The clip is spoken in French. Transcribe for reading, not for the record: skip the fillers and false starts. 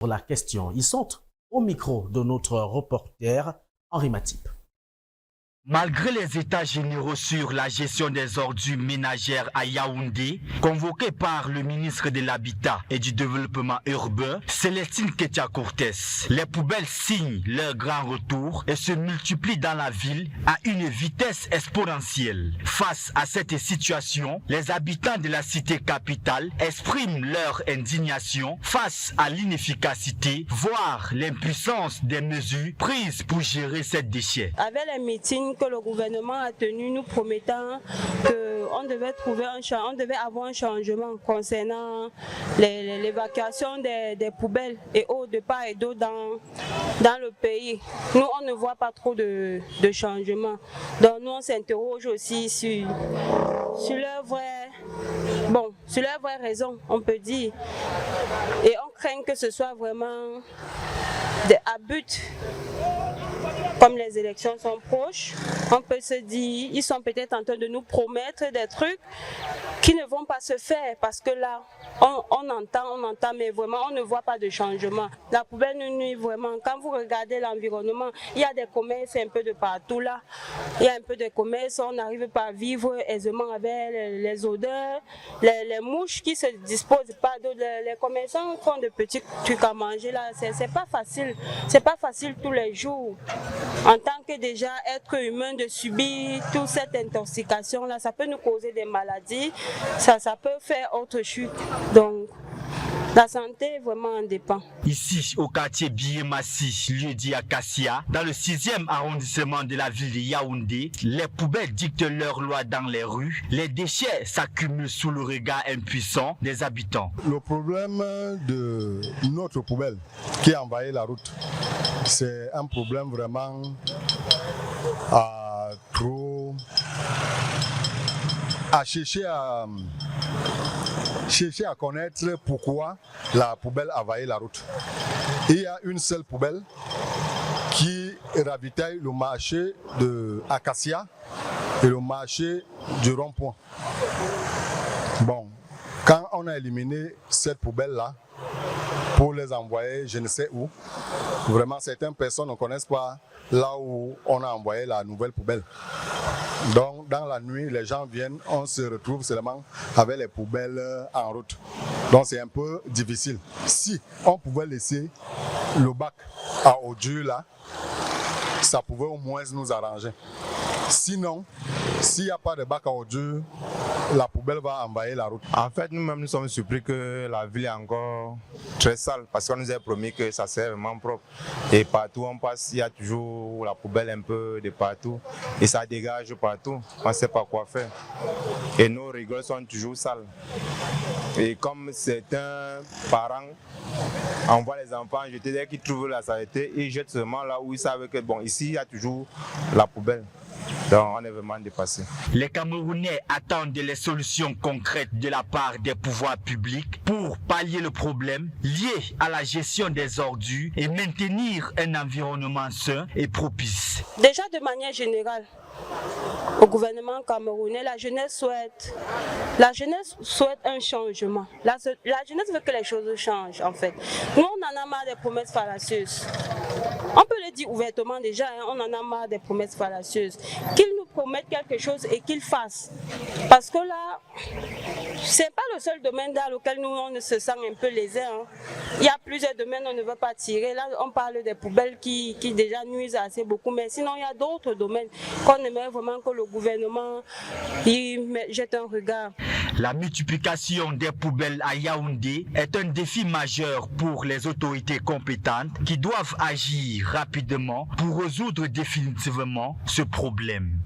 Pour la question, ils sont au micro de notre reporter Henri Matip. Malgré les états généraux sur la gestion des ordures ménagères à Yaoundé, convoqués par le ministre de l'Habitat et du Développement urbain, Célestine Ketia-Cortés, les poubelles signent leur grand retour et se multiplient dans la ville à une vitesse exponentielle. Face à cette situation, les habitants de la cité capitale expriment leur indignation face à l'inefficacité, voire l'impuissance des mesures prises pour gérer ces déchets. Avec les meetings que le gouvernement a tenu nous promettant qu'on devait avoir un changement concernant l'évacuation des poubelles et eau de part et d'autre dans le pays. Nous, on ne voit pas trop de changement. Donc nous, on s'interroge aussi sur leur vraie raison, on peut dire. Et on craint que ce soit vraiment à but. Comme les élections sont proches, on peut se dire, ils sont peut-être en train de nous promettre des trucs qui ne vont pas se faire parce que là, on entend, mais vraiment, on ne voit pas de changement. La poubelle nous nuit vraiment. Quand vous regardez l'environnement, il y a des commerces un peu de partout là. Il y a un peu de commerces, on n'arrive pas à vivre aisément avec les odeurs, les mouches qui se disposent pas d'eau. Les commerçants font de petits trucs à manger là. C'est pas facile. C'est pas facile tous les jours. En tant que déjà être humain de subir toute cette intoxication là, ça peut nous causer des maladies, ça peut faire autre chute. Donc la santé vraiment en dépend. Ici, au quartier Biémassi, lieu dit Acacia, dans le 6e arrondissement de la ville de Yaoundé, les poubelles dictent leur loi dans les rues. Les déchets s'accumulent sous le regard impuissant des habitants. Le problème de notre poubelle qui a envahi la route, c'est un problème vraiment à chercher à connaître pourquoi la poubelle a envahi la route. Il y a une seule poubelle qui ravitaille le marché de Acacia et le marché du rond-point. Bon, quand on a éliminé cette poubelle-là, pour les envoyer je ne sais où, vraiment certaines personnes ne connaissent pas là où on a envoyé la nouvelle poubelle. Donc dans la nuit, les gens viennent, on se retrouve seulement avec les poubelles en route. Donc c'est un peu difficile. Si on pouvait laisser le bac à ordures là, ça pouvait au moins nous arranger. Sinon, s'il n'y a pas de bac à ordures, la poubelle va envahir la route. En fait, nous-mêmes, nous sommes surpris que la ville est encore très sale parce qu'on nous a promis que ça serait vraiment propre. Et partout où on passe, il y a toujours la poubelle un peu de partout et ça dégage partout. On ne sait pas quoi faire. Et nos rigoles sont toujours sales. Et comme certains parents envoient les enfants jeter dès qu'ils trouvent la saleté, ils jettent seulement là où ils savent que bon, ici, il y a toujours la poubelle. Donc on est vraiment dépassé. Les Camerounais attendent des solutions concrètes de la part des pouvoirs publics pour pallier le problème lié à la gestion des ordures et maintenir un environnement sain et propice. Déjà de manière générale, au gouvernement camerounais, la jeunesse souhaite un changement. La jeunesse veut que les choses changent en fait. Nous on en a marre des promesses fallacieuses. On peut le dire ouvertement déjà, hein, on en a marre des promesses fallacieuses. Qu'ils nous promettent quelque chose et qu'ils fassent. Parce que là, c'est pas le seul domaine dans lequel nous on se sent un peu lésés. Hein. Il y a plusieurs domaines on ne veut pas tirer. Là, on parle des poubelles qui déjà nuisent assez beaucoup. Mais sinon, il y a d'autres domaines qu'on aimerait vraiment que le gouvernement y jette un regard. La multiplication des poubelles à Yaoundé est un défi majeur pour les autorités compétentes qui doivent agir rapidement pour résoudre définitivement ce problème.